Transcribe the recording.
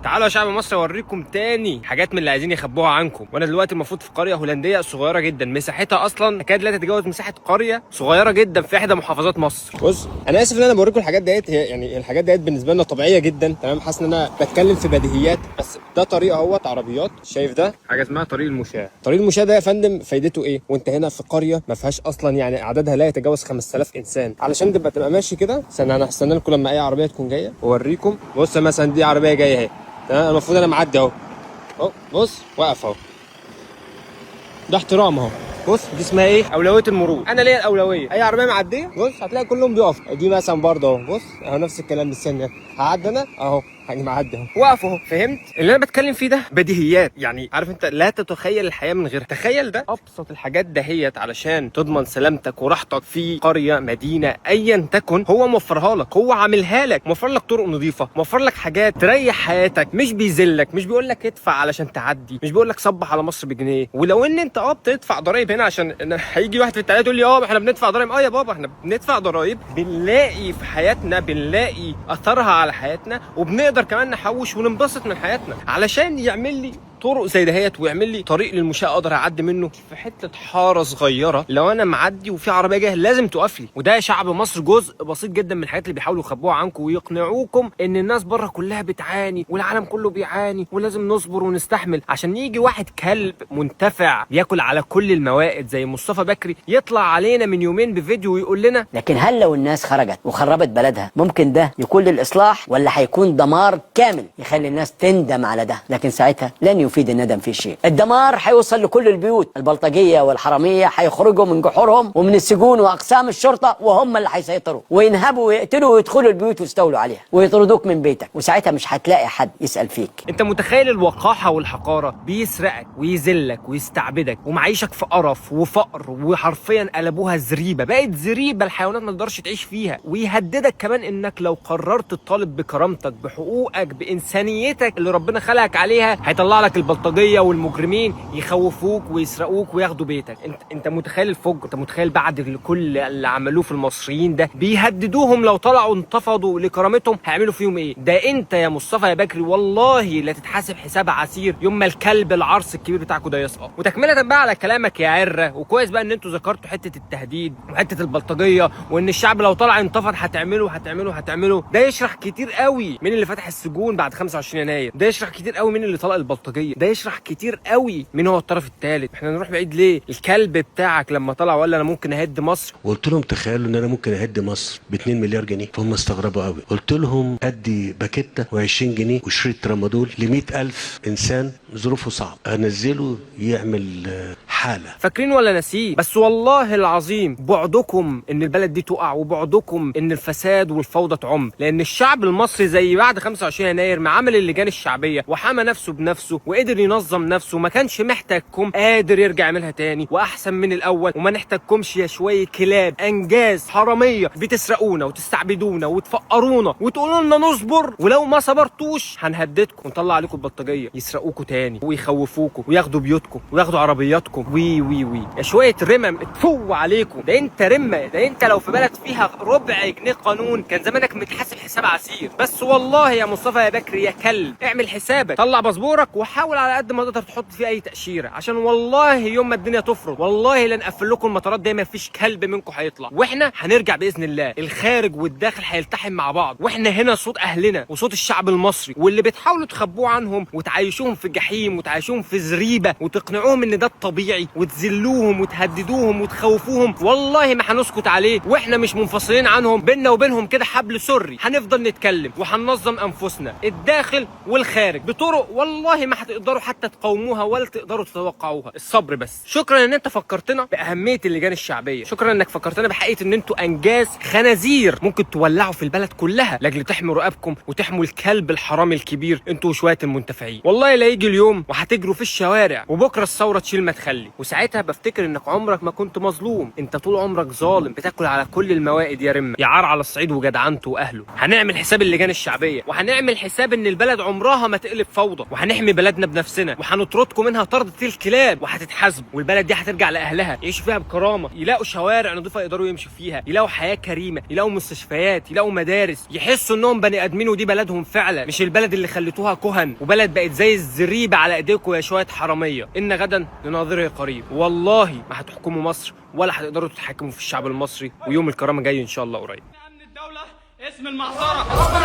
تعالوا يا شعب مصر اوريكم تاني حاجات من اللي عايزين يخبوها عنكم. وانا دلوقتي المفروض في قريه هولنديه صغيره جدا، مساحتها اصلا تكاد لا تتجاوز مساحه قريه صغيره جدا في احدى محافظات مصر. بص انا اسف ان انا بوريكم الحاجات ديت، هي يعني الحاجات ديت بالنسبه لنا طبيعيه جدا، تمام؟ حاسس ان انا بتكلم في بديهيات، بس ده طريق اهوت عربيات. شايف ده حاجه اسمها طريق المشاة. طريق المشاة ده يا فندم فايدته ايه وانت هنا في قريه ما فيهاش اصلا يعني عددها لا يتجاوز 5000 انسان؟ علشان تبقى ماشي كده. استنى انا هستنى لكم لما اي عربيه تكون جايه واوريكم. بص مثلا دي عربيه جايه اهي، تمام؟ المفروض انا معدي اهو، بص واقف اهو، ده احترام اهو. بص دي اسمها ايه؟ اولويه المرور. انا ليا الاولويه، اي عربيه معديه بص هتلاقي كلهم بيقفوا. دي مثلا برضه اهو، بص اهو نفس الكلام بالسن. هعدي انا اهو، يعني معدي اهو، واقف اهو. فهمت اللي انا بتكلم فيه؟ ده بديهيات، يعني عارف انت لا تتخيل الحياه من غير. تخيل ده ابسط الحاجات دهيت علشان تضمن سلامتك وراحتك في قريه مدينه ايا تكن. هو موفرها لك، هو عاملها لك، موفر لك طرق نظيفه، موفر لك حاجات تريح حياتك، مش بيذلك، مش بيقول لك ادفع علشان تعدي، مش بيقول لك صبح على مصر بجنيه. ولو ان انت بتدفع ضرايب هنا، عشان هيجي واحد في التعليقات يقول لي احنا بندفع ضرايب. يا بابا احنا بندفع ضرايب، بنلاقي في حياتنا، بنلاقي اثرها على حياتنا، وبنقدر كمان نحوش وننبسط من حياتنا. علشان يعمل لي طرق زي دهيت ويعمل لي طريق للمشاة اقدر اعدي منه في حته حاره صغيره، لو انا معدي وفي عربيه جايه لازم توقف لي. وده يا شعب مصر جزء بسيط جدا من الحاجات اللي بيحاولوا يخبوها عنكم ويقنعوكم ان الناس بره كلها بتعاني والعالم كله بيعاني ولازم نصبر ونستحمل عشان يجي واحد كلب منتفع بياكل على كل الموائد زي مصطفى بكري يطلع علينا من يومين بفيديو ويقول لنا. لكن هل لو الناس خرجت وخربت بلدها ممكن ده يكون للإصلاح ولا هيكون دمار كامل يخلي الناس تندم على ده؟ لكن ساعتها لن يفيد الندم في شيء. الدمار هيوصل لكل البيوت، البلطجية والحرامية هيخرجوا من جحورهم ومن السجون وأقسام الشرطة، وهم اللي هيسيطروا وينهبوا ويقتلوا ويدخلوا البيوت ويستولوا عليها ويطردوك من بيتك، وساعتها مش هتلاقي حد يسأل فيك. انت متخيل الوقاحة والحقارة؟ بيسرقك ويذلك ويستعبدك ومعيشك في قرف وفقر، وحرفيا قلبوها زريبة، بقت زريبة الحيوانات ما تقدرش تعيش فيها. ويهددك كمان انك لو قررت تطالب بكرامتك بحقوقك بإنسانيتك اللي ربنا خلقك عليها هيطلع لك البلطجية والمجرمين يخوفوك ويسرقوك وياخدوا بيتك. انت متخيل الفجر؟ انت متخيل بعد كل اللي عملوه في المصريين ده بيهددوهم لو طلعوا انتفضوا لكرامتهم هيعملوا فيهم ايه؟ ده انت يا مصطفى يا بكري والله لا تتحاسب حساب عسير يوم ما الكلب العرس الكبير بتاعكوا ده يسقط. وتكملة بقى على كلامك يا عره، وكويس بقى ان انتوا ذكرتوا حته التهديد وحته البلطجيه وان الشعب لو طلع انتفض هتعملوا. ده يشرح كتير قوي مين اللي فتح السجون بعد 25 يناير، ده يشرح كتير قوي مين اللي طلق البلطجيه، ده يشرح كتير قوي مين هو الطرف الثالث. احنا نروح بعيد ليه؟ الكلب بتاعك لما طلع وقال انا ممكن اهد مصر، وقلت لهم تخيلوا ان انا ممكن اهد مصر ب 2 مليار جنيه، فهم استغربوا قوي. قلت لهم ادي باكيته و20 جنيه وشريط ترامادول ل 100,000 انسان ظروفه صعب، انزله يعمل حاله. فاكرين ولا ناسيه؟ بس والله العظيم بعدكم ان البلد دي تقع، وبعدكم ان الفساد والفوضى تعم، لان الشعب المصري زي بعد 25 يناير ما عمل اللجان الشعبيه وحمى نفسه بنفسه وقدر ينظم نفسه، ما كانش محتاجكم، قادر يرجع يعملها تاني واحسن من الاول. وما نحتاجكمش يا شويه كلاب انجاز حراميه بتسرقونا وتستعبدونا وتفقرونا وتقولوا لنا نصبر، ولو ما صبرتوش هنهددكم ونطلع عليكم البلطجيه يسرقوكم تاني ويخوفوكم وياخدوا بيوتكم وياخدوا عربياتكم وي يا شويه رمم اتفوا عليكم. ده انت رمه، ده انت لو في بلد فيها ربع جنيه قانون كان زمانك متحاسب حساب عسير. بس والله يا مصطفى يا بكري يا كلب اعمل حسابك، طلع باسبورك وحاول على قد ما تقدر تحط فيه اي تاشيره، عشان والله يوم ما الدنيا تفرض والله لن نقفل لكم المطارات دي، ما فيش كلب منكم هيطلع، واحنا هنرجع باذن الله. الخارج والداخل هيلتحم مع بعض، واحنا هنا صوت اهلنا وصوت الشعب المصري، واللي بتحاولوا تخبوه عنهم وتعيشوهم في جحيم وتعيشوهم في زريبه وتقنعوهم ان ده الطبيعي وتذلوهم وتهددوهم وتخوفوهم، والله ما هنسكت عليه. واحنا مش منفصلين عنهم، بيننا وبينهم كده حبل سري، هنفضل نتكلم وهننظم انفسنا الداخل والخارج بطرق والله ما هتقدروا حتى تقاوموها ولا تقدروا تتوقعوها. الصبر بس. شكرا ان انت فكرتنا باهميه اللجان الشعبيه، شكرا انك فكرتنا بحقيقه ان انتوا انجاز خنازير ممكن تولعوا في البلد كلها لاجل تحموا رقابكم وتحموا الكلب الحرامي الكبير انتوا وشويه المنتفعين. والله لا يجي اليوم وهتجروا في الشوارع وبكره الثوره تشيل ما تخلي. وساعتها بفتكر انك عمرك ما كنت مظلوم، انت طول عمرك ظالم بتاكل على كل الموائد يا رمه. يا عار على الصعيد وجدعنته واهله. هنعمل حساب اللجان الشعبيه، وهنعمل حساب ان البلد عمرها ما تقلب فوضى، وهنحمي بلدنا بنفسنا، وهنطردكم منها طردة الكلاب، وهتتحاسبوا، والبلد دي هترجع لاهلها يعيشوا فيها بكرامه، يلاقوا شوارع نظيفه يقدروا يمشوا فيها، يلاقوا حياه كريمه، يلاقوا مستشفيات، يلاقوا مدارس، يحسوا انهم بني ادمين ودي بلدهم فعلا، مش البلد اللي خليتوها كهن وبلد بقت زي الزريبه على ايديكم يا شويه حراميه. ان غدا لناظره قريب، والله ما هتحكموا مصر ولا هتقدروا تتحكموا في الشعب المصري، ويوم الكرامه جاي ان شاء الله قريب. امن الدوله اسم المعصره.